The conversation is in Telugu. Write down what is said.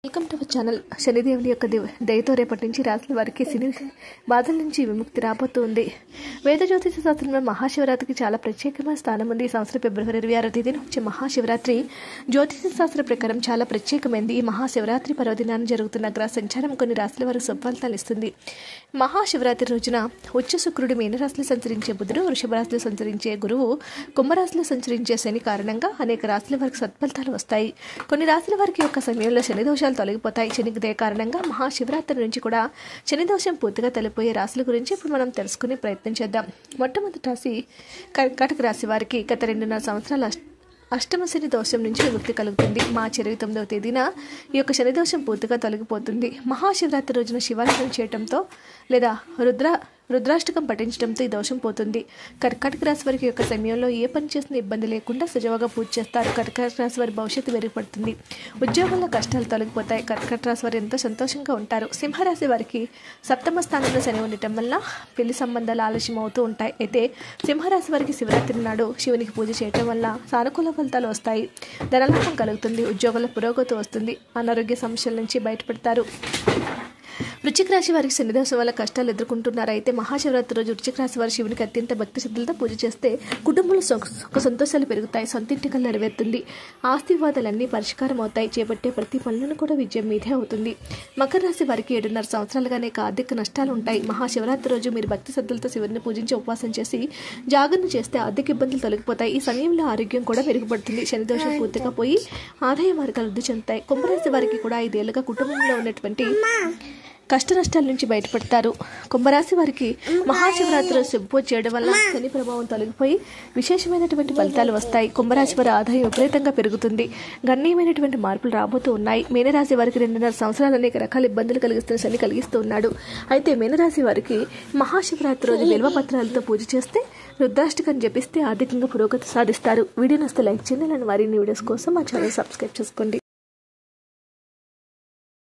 Welcome to our channel. శనిదేవుని యొక్క దయతో రేపటి నుంచి రాశుల వారికి శని బాధల నుంచి విముక్తి రాబోతుంది. వేద జ్యోతిష శాస్త్రంలో మహాశివరాత్రికి చాలా ప్రత్యేకమైన స్థానం ఉంది. ఈ సంవత్సరం ఫిబ్రవరి 26వ తేదీన వచ్చే మహాశివరాత్రి జ్యోతిష శాస్త్ర ప్రకారం చాలా ప్రత్యేకమైంది. ఈ మహాశివరాత్రి పర్వదినాన్ని జరుగుతున్న గ్రహ సంచారం కొన్ని రాశుల వారికి సఫలితాలు ఇస్తుంది. మహాశివరాత్రి రోజున ఉచ్చ శుక్రుడు మీనరాశిలో సంచరించే బుధుడు, వృషభ రాశిలో సంచరించే గురువు, కుంభరాశిలో సంచరించే శని కారణంగా అనేక రాశుల వారికి సత్ఫలితాలు వస్తాయి. కొన్ని రాశుల వారికి యొక్క సమయంలో శని దోషాలు తొలగిపోతాయి. శనిదే కారణంగా మహాశివరాత్రి నుంచి కూడా శని దోషం పూర్తిగా తొలగిపోయే రాశుల గురించి ఇప్పుడు మనం తెలుసుకునే ప్రయత్నం చేద్దాం. మొట్టమొదటి రాశి కర్కాటక రాశి వారికి గత 2.5 సంవత్సరాల అష్టమ శని దోషం నుంచి విముక్తి కలుగుతుంది. మార్చి 29వ తేదీన ఈ యొక్క శని దోషం పూర్తిగా తొలగిపోతుంది. మహాశివరాత్రి రోజున శివార్చన చేయడంతో లేదా రుద్రాష్టకం పఠించడంతో ఈ దోషం పోతుంది. కర్కాటక రాశి వారికి యొక్క సమయంలో ఏ పని చేసిన ఇబ్బంది లేకుండా సజావుగా పూజ చేస్తారు. కర్కాటక రాశి వారి భవిష్యత్తు మెరుగుపడుతుంది. ఉద్యోగంలో కష్టాలు తొలగిపోతాయి. కర్కాటక రాశి వారు ఎంతో సంతోషంగా ఉంటారు. సింహరాశి వారికి సప్తమ స్థానంలో శని ఉండటం వల్ల పెళ్లి సంబంధాలు ఆలస్యం అవుతూ ఉంటాయి. అయితే సింహరాశి వారికి శివరాత్రి నాడు శివునికి పూజ చేయటం వల్ల సానుకూల ఫలితాలు వస్తాయి. ధనలాభం కలుగుతుంది. ఉద్యోగంలో పురోగతి వస్తుంది. అనారోగ్య సమస్యల నుంచి బయటపడతారు. వృశ్చిక రాశి వారికి శని దోషం వల్ల కష్టాలు ఎదుర్కొంటున్నారు. అయితే మహాశివరాత్రి రోజు వృశ్చిక రాశి వారి శివునికి అత్యంత భక్తి శ్రద్ధలతో పూజ చేస్తే కుటుంబంలో సుఖ సంతోషాలు పెరుగుతాయి. సొంతింటి కల నెరవేరుతుంది. ఆస్తి వివాదాలన్నీ పరిష్కారం అవుతాయి. చేపట్టే ప్రతి పనులను కూడా విజయం మీదే అవుతుంది. మకర రాశి వారికి 7.5 సంవత్సరాలుగా అనేక ఆర్థిక నష్టాలు ఉంటాయి. మహాశివరాత్రి రోజు మీరు భక్తి శ్రద్ధలతో శివుని పూజించి ఉపవాసం చేసి జాగరణ చేస్తే ఆర్థిక ఇబ్బందులు తొలగిపోతాయి. ఈ సమయంలో ఆరోగ్యం కూడా మెరుగుపడుతుంది. శని దోషం పూర్తిగా పోయి ఆదాయ మార్గాలు వృద్ధి చెందుతాయి. కుంభరాశి వారికి కూడా 5 ఏళ్లుగా కుటుంబంలో ఉన్నటువంటి కష్ట నష్టాల నుంచి బయటపడతారు. కుంభరాశి వారికి మహాశివరాత్రి శుభ్భోజ చేయడం వల్ల శని ప్రభావం తొలగిపోయి విశేషమైనటువంటి ఫలితాలు వస్తాయి. కుంభరాశి వారి ఆదాయం విపరీతంగా పెరుగుతుంది. గణనీయమైనటువంటి మార్పులు రాబోతూ ఉన్నాయి. మీనరాశి వారికి 2.5 సంవత్సరాలు అనేక రకాల ఇబ్బందులు కలిగిస్తున్న శని కలిగిస్తూ ఉన్నాడు. అయితే మీనరాశి వారికి మహాశివరాత్రి రోజు బిల్వ పత్రాలతో పూజ చేస్తే, రుద్రాష్టకం జపిస్తే ఆర్థికంగా పురోగతి సాధిస్తారు. వీడియో నచ్చితే లైక్ చేయండి. మరిన్ని వీడియోస్ కోసం మా ఛానల్ సబ్స్క్రైబ్ చేసుకోండి.